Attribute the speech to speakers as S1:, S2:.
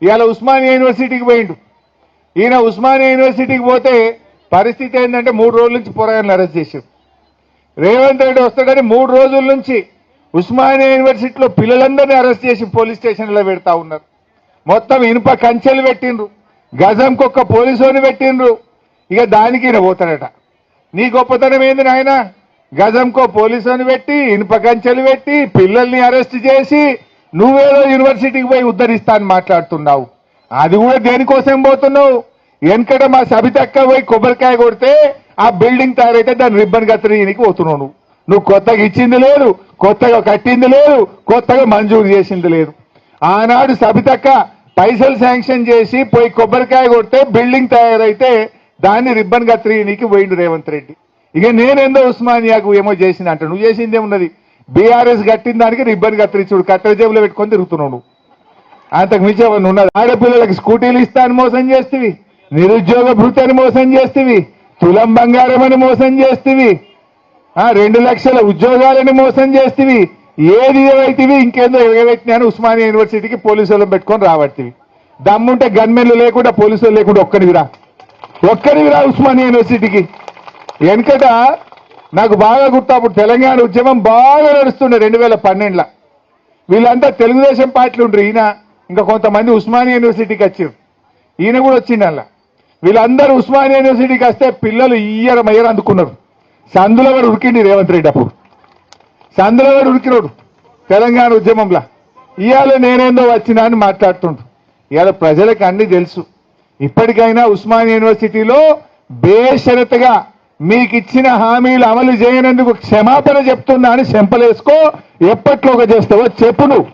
S1: ఇవాళ ఉస్మానియా యూనివర్సిటీకి పోయిండు. ఈయన ఉస్మానియా యూనివర్సిటీకి పోతే పరిస్థితి ఏంటంటే 3 రోజుల నుంచి పోరాయాలను అరెస్ట్ చేశారు. రేవంత్ రెడ్డి వస్తాడని 3 రోజుల నుంచి ఉస్మానియా యూనివర్సిటీలో పిల్లలందరినీ అరెస్ట్ చేసి పోలీస్ స్టేషన్లో పెడతా ఉన్నారు. మొత్తం ఇనుప కంచెలు పెట్టిండ్రు, గజంకొక్క పోలీసుని పెట్టిండ్రు. ఇక దానికి ఈయన పోతాడట. నీ గొప్పతనం ఏంది నాయన? గజంకో పోలీసుని పెట్టి ఇనుప కంచెలు పెట్టి పిల్లల్ని అరెస్ట్ చేసి నువ్వేదో యూనివర్సిటీకి పోయి ఉద్ధరిస్తా అని మాట్లాడుతున్నావు. అది కూడా దేనికోసం పోతున్నావు? వెనకట మా సబితక్క పోయి కొబ్బరికాయ కొడితే ఆ బిల్డింగ్ తయారైతే దాన్ని రిబ్బన్ కత్తిరీనికి పోతున్నావు. నువ్వు కొత్తగా ఇచ్చింది లేదు, కొత్తగా కట్టింది లేదు, కొత్తగా మంజూరు చేసింది లేదు. ఆనాడు సబితక్క పైసలు శాంక్షన్ చేసి పోయి కొబ్బరికాయ కొడితే బిల్డింగ్ తయారైతే దాన్ని రిబ్బన్ కత్తిరీనికి పోయిండు రేవంత్ రెడ్డి. ఇక నేనేందో ఉస్మానియాకు ఏమో చేసింది అంట. నువ్వు చేసింది ఏమున్నది? బీఆర్ఎస్ కట్టిన దానికి రిబ్బన్ కత్తిరించుడు కట్టెల జేబులో పెట్టుకొని తిరుగుతున్నావు. నువ్వు అంతకు మించి ఏమన్నా ఉన్నది? ఆడపిల్లలకు స్కూటీలు ఇస్తాను మోసం చేస్తేవి, నిరుద్యోగ భృతిని మోసం చేస్తేవి, తులం బంగారం అని మోసం చేస్తేవి, 2 లక్షల ఉద్యోగాలని మోసం చేస్తేవి. ఏది ఏవైతేవి ఇంకేందో ఎగబెట్టినాను ఉస్మానియా యూనివర్సిటీకి పోలీసులను పెట్టుకొని రాబట్టివి. దమ్ముంటే గన్మెన్లు లేకుండా పోలీసులు లేకుండా ఒక్కడివిరా ఉస్మానియా యూనివర్సిటీకి. వెనకట నాకు బాగా గుర్తు, అప్పుడు తెలంగాణ ఉద్యమం బాగా నడుస్తుండే 2012లో. వీళ్ళంతా తెలుగుదేశం పార్టీలు ఉండరు. ఈయన ఇంకా కొంతమంది ఉస్మానియా యూనివర్సిటీకి వచ్చారు. ఈయన కూడా వచ్చింది అలా. వీళ్ళందరూ ఉస్మానియా యూనివర్సిటీకి వస్తే పిల్లలు మయ్యర అందుకున్నారు. సందులో వాడు ఉరికిండి రేవంత్ రెడ్డి. అప్పుడు సందులో వాడు ఉరికినోడు తెలంగాణ ఉద్యమంలో. ఇవాళ నేనేందో వచ్చినా అని మాట్లాడుతుండు. ఇవాళ ప్రజలకు అన్ని తెలుసు. ఇప్పటికైనా ఉస్మానియా యూనివర్సిటీలో బేషరతుగా మీకు ఇచ్చిన హామీలు అమలు చేయనందుకు క్షమాపణ చెప్తున్నా అని చెంపలేసుకో. ఎప్పట్లో చేస్తావో చెప్పు నువ్వు.